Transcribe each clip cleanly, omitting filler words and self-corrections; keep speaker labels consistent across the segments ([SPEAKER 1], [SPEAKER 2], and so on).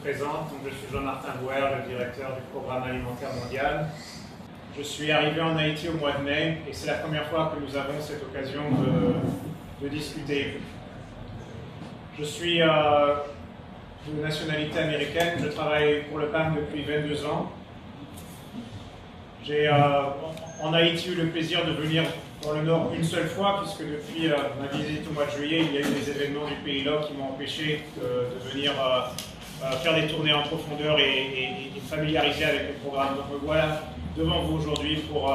[SPEAKER 1] présente. Donc, je suis Jean-Martin Bouer, le directeur du Programme alimentaire mondial. Je suis arrivé en Haïti au mois de mai et c'est la première fois que nous avons cette occasion de discuter. Je suis de nationalité américaine, je travaille pour le PAM depuis 22 ans. J'ai en Haïti eu le plaisir de venir dans le Nord une seule fois, puisque depuis ma visite au mois de juillet, il y a eu des événements du pays là qui m'ont empêché de venir faire des tournées en profondeur et me familiariser avec le programme. Donc me voilà devant vous aujourd'hui pour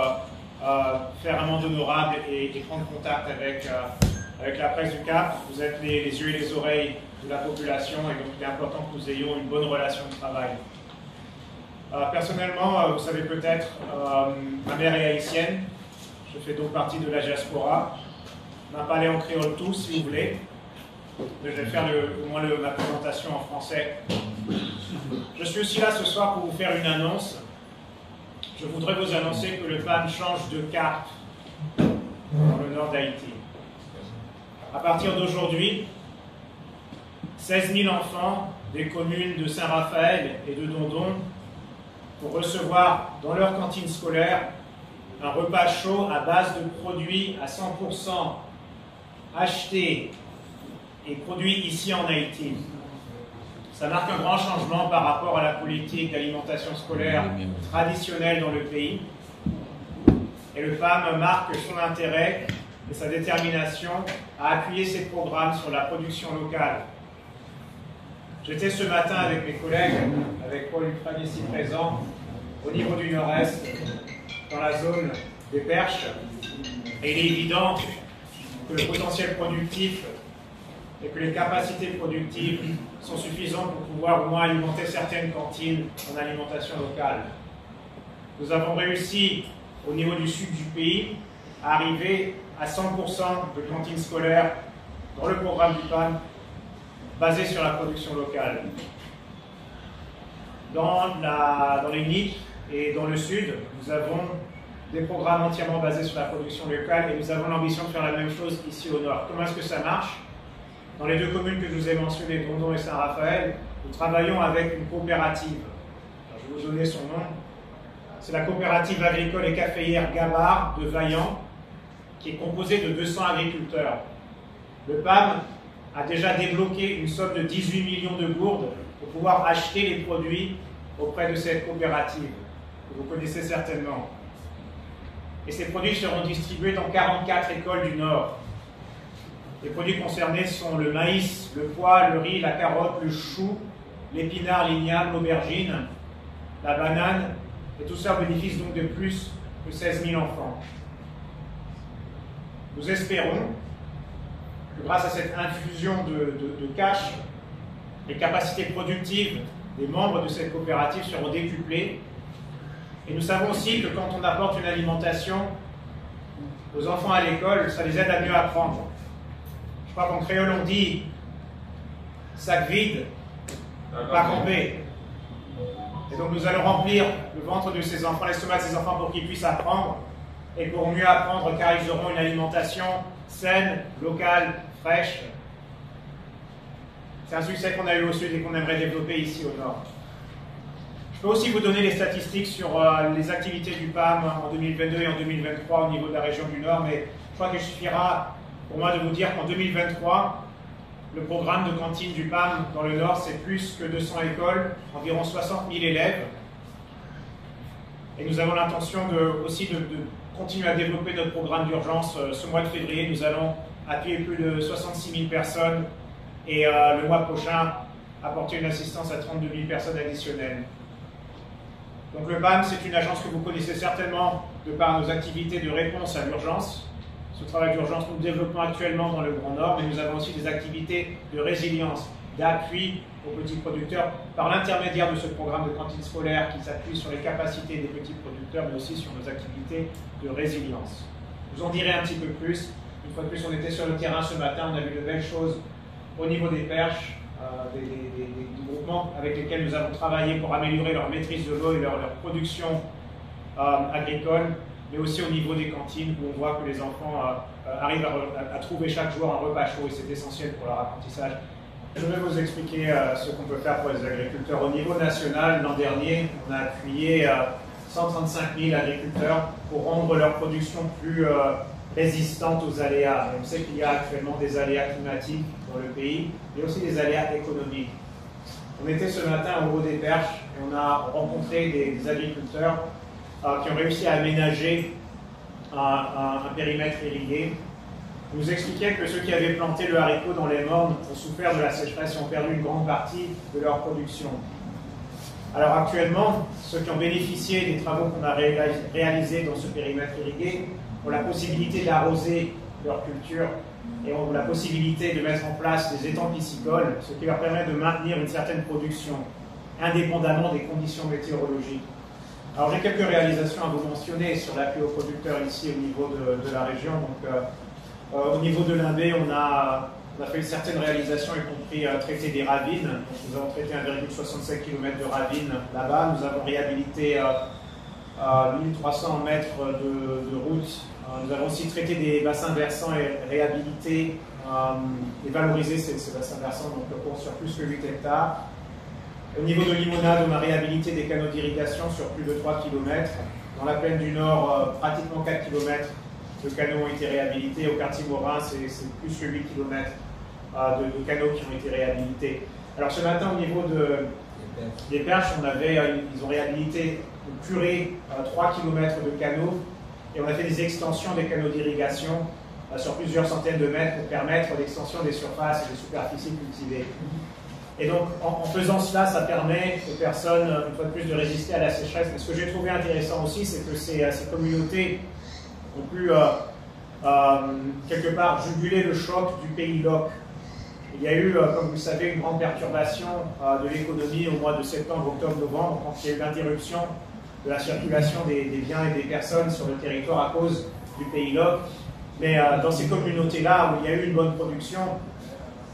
[SPEAKER 1] faire un monde honorable et prendre contact avec la presse du Cap. Vous êtes les yeux et les oreilles de la population et donc il est important que nous ayons une bonne relation de travail. Personnellement, vous savez peut-être, ma mère est haïtienne, je fais donc partie de la diaspora. On va parler en créole tout, si vous voulez. Mais je vais faire au moins ma présentation en français. Je suis aussi là ce soir pour vous faire une annonce. Je voudrais vous annoncer que le PAM change de cap dans le nord d'Haïti. À partir d'aujourd'hui, 16 000 enfants des communes de Saint-Raphaël et de Dondon pour recevoir dans leur cantine scolaire un repas chaud à base de produits à 100% achetés et produits ici en Haïti. Ça marque un grand changement par rapport à la politique d'alimentation scolaire traditionnelle dans le pays. Et le PAM marque son intérêt et sa détermination à appuyer ces programmes sur la production locale. J'étais ce matin avec mes collègues, avec Paul Ukraine ici présent, au niveau du nord-est, dans la zone des Perches. Et il est évident que le potentiel productif et que les capacités productives sont suffisantes pour pouvoir au moins alimenter certaines cantines en alimentation locale. Nous avons réussi, au niveau du sud du pays, à arriver à 100% de cantines scolaires dans le programme du PAM basé sur la production locale. Dans les NIC et dans le sud, nous avons des programmes entièrement basés sur la production locale et nous avons l'ambition de faire la même chose ici au nord. Comment est-ce que ça marche? Dans les deux communes que je vous ai mentionnées, Dondon et Saint-Raphaël, nous travaillons avec une coopérative. Alors, je vais vous donner son nom. C'est la coopérative agricole et caféière Gabard de Vaillant, qui est composée de 200 agriculteurs. Le PAM a déjà débloqué une somme de 18 millions de gourdes pour pouvoir acheter les produits auprès de cette coopérative, que vous connaissez certainement. Et ces produits seront distribués dans 44 écoles du Nord. Les produits concernés sont le maïs, le pois, le riz, la carotte, le chou, l'épinard, l'igname, l'aubergine, la banane, et tout ça bénéficie donc de plus de 16 000 enfants. Nous espérons que grâce à cette infusion de cash, les capacités productives des membres de cette coopérative seront décuplées. Et nous savons aussi que quand on apporte une alimentation aux enfants à l'école, ça les aide à mieux apprendre. Je crois qu'en créole on dit « sac vide, pas campé ». Et donc nous allons remplir le ventre de ces enfants, l'estomac de ces enfants pour qu'ils puissent apprendre et pour mieux apprendre car ils auront une alimentation saine, locale, fraîche. C'est un succès qu'on a eu au sud et qu'on aimerait développer ici au nord. Je peux aussi vous donner les statistiques sur les activités du PAM en 2022 et en 2023 au niveau de la région du Nord, mais je crois qu'il suffira pour moi de vous dire qu'en 2023, le programme de cantine du PAM dans le Nord, c'est plus que 200 écoles, environ 60 000 élèves. Et nous avons l'intention aussi de continuer à développer notre programme d'urgence. Ce mois de février, nous allons appuyer plus de 66 000 personnes et le mois prochain, apporter une assistance à 32 000 personnes additionnelles. Donc le PAM, c'est une agence que vous connaissez certainement de par nos activités de réponse à l'urgence. Ce travail d'urgence, nous le développons actuellement dans le Grand Nord, mais nous avons aussi des activités de résilience, d'appui aux petits producteurs par l'intermédiaire de ce programme de cantine scolaire qui s'appuie sur les capacités des petits producteurs, mais aussi sur nos activités de résilience. Je vous en dirai un petit peu plus. Une fois de plus, on était sur le terrain ce matin, on a vu de belles choses au niveau des perches, des groupements avec lesquels nous avons travaillé pour améliorer leur maîtrise de l'eau et leur production agricole, mais aussi au niveau des cantines où on voit que les enfants arrivent à trouver chaque jour un repas chaud et c'est essentiel pour leur apprentissage Je vais vous expliquer ce qu'on peut faire pour les agriculteurs. Au niveau national, l'an dernier, on a appuyé 135 000 agriculteurs pour rendre leur production plus résistante aux aléas. Et on sait qu'il y a actuellement des aléas climatiques dans le pays, mais aussi des aléas économiques. On était ce matin au Haut des Perches et on a rencontré des agriculteurs qui ont réussi à aménager un périmètre irrigué. Ils nous expliquaient que ceux qui avaient planté le haricot dans les mornes ont souffert de la sécheresse et ont perdu une grande partie de leur production. Alors actuellement, ceux qui ont bénéficié des travaux qu'on a réalisés dans ce périmètre irrigué ont la possibilité d'arroser leur culture et ont la possibilité de mettre en place des étangs piscicoles, ce qui leur permet de maintenir une certaine production, indépendamment des conditions météorologiques. Alors j'ai quelques réalisations à vous mentionner sur l'appui aux producteurs ici au niveau de la région. Donc, au niveau de l'Imbé, on a fait une certaine réalisation, y compris traiter des ravines. Donc, nous avons traité 1,67 km de ravines là-bas. Nous avons réhabilité 1300 mètres de route. Nous avons aussi traité des bassins versants et réhabilité et valorisé ces bassins versants, donc sur plus que 8 hectares. Au niveau de Limonade, on a réhabilité des canaux d'irrigation sur plus de 3 km. Dans la plaine du Nord, pratiquement 4 km de canaux ont été réhabilités. Au quartier Morin, c'est plus que 8 km de canaux qui ont été réhabilités. Alors ce matin, au niveau des Perches, ils ont réhabilité, curé 3 km de canaux et on a fait des extensions des canaux d'irrigation sur plusieurs centaines de mètres pour permettre l'extension des surfaces et des superficies cultivées. Et donc, en faisant cela, ça permet aux personnes, une fois de plus, de résister à la sécheresse. Mais ce que j'ai trouvé intéressant aussi, c'est que ces communautés ont pu, quelque part, juguler le choc du pays LOC. Il y a eu, comme vous le savez, une grande perturbation de l'économie au mois de septembre, octobre, novembre, quand il y a eu l'interruption de la circulation des biens et des personnes sur le territoire à cause du pays LOC. Mais dans ces communautés-là, où il y a eu une bonne production,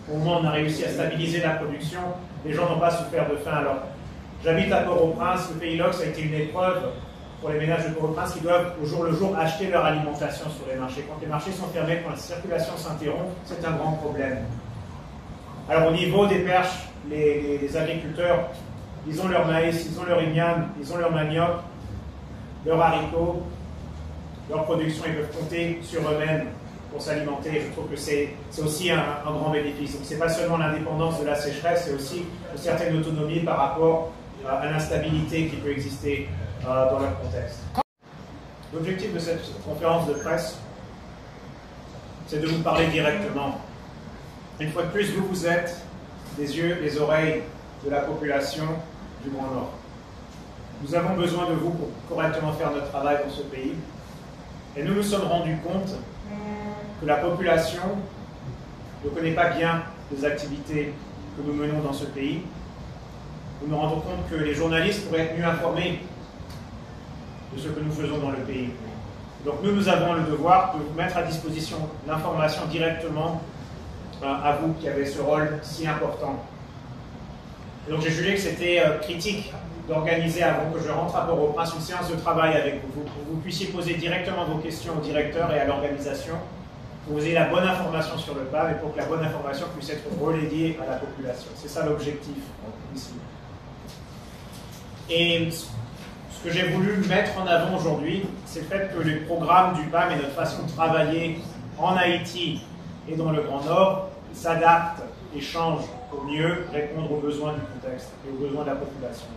[SPEAKER 1] au moment où on a réussi à stabiliser la production, les gens n'ont pas souffert de faim. Alors, j'habite à Port-au-Prince, le pays LOC, ça a été une épreuve pour les ménages de Port-au-Prince qui doivent au jour le jour acheter leur alimentation sur les marchés. Quand les marchés sont fermés, quand la circulation s'interrompt, c'est un grand problème. Alors, au niveau des Perches, les agriculteurs, ils ont leur maïs, ils ont leur igname, ils ont leur manioc, leur haricot, leur production, ils peuvent compter sur eux-mêmes pour s'alimenter. Je trouve que c'est aussi un grand bénéfice. Donc, ce n'est pas seulement l'indépendance de la sécheresse, c'est aussi une certaine autonomie par rapport à l'instabilité qui peut exister dans leur contexte. L'objectif de cette conférence de presse, c'est de vous parler directement. Une fois de plus, vous êtes les yeux, les oreilles de la population du Grand Nord. Nous avons besoin de vous pour correctement faire notre travail dans ce pays. Et nous nous sommes rendus compte que la population ne connaît pas bien les activités que nous menons dans ce pays. Nous nous rendons compte que les journalistes pourraient être mieux informés de ce que nous faisons dans le pays. Donc nous avons le devoir de vous mettre à disposition l'information directement à vous qui avez ce rôle si important. Et donc j'ai jugé que c'était critique d'organiser, avant que je rentre à Port-au-Prince, une séance de travail avec vous, pour que vous puissiez poser directement vos questions au directeur et à l'organisation, pour que vous ayez la bonne information sur le PAM et pour que la bonne information puisse être relayée à la population. C'est ça l'objectif ici. Et ce que j'ai voulu mettre en avant aujourd'hui, c'est le fait que les programmes du PAM et notre façon de travailler en Haïti et dans le Grand Nord s'adaptent et changent pour mieux répondre aux besoins du contexte et aux besoins de la population.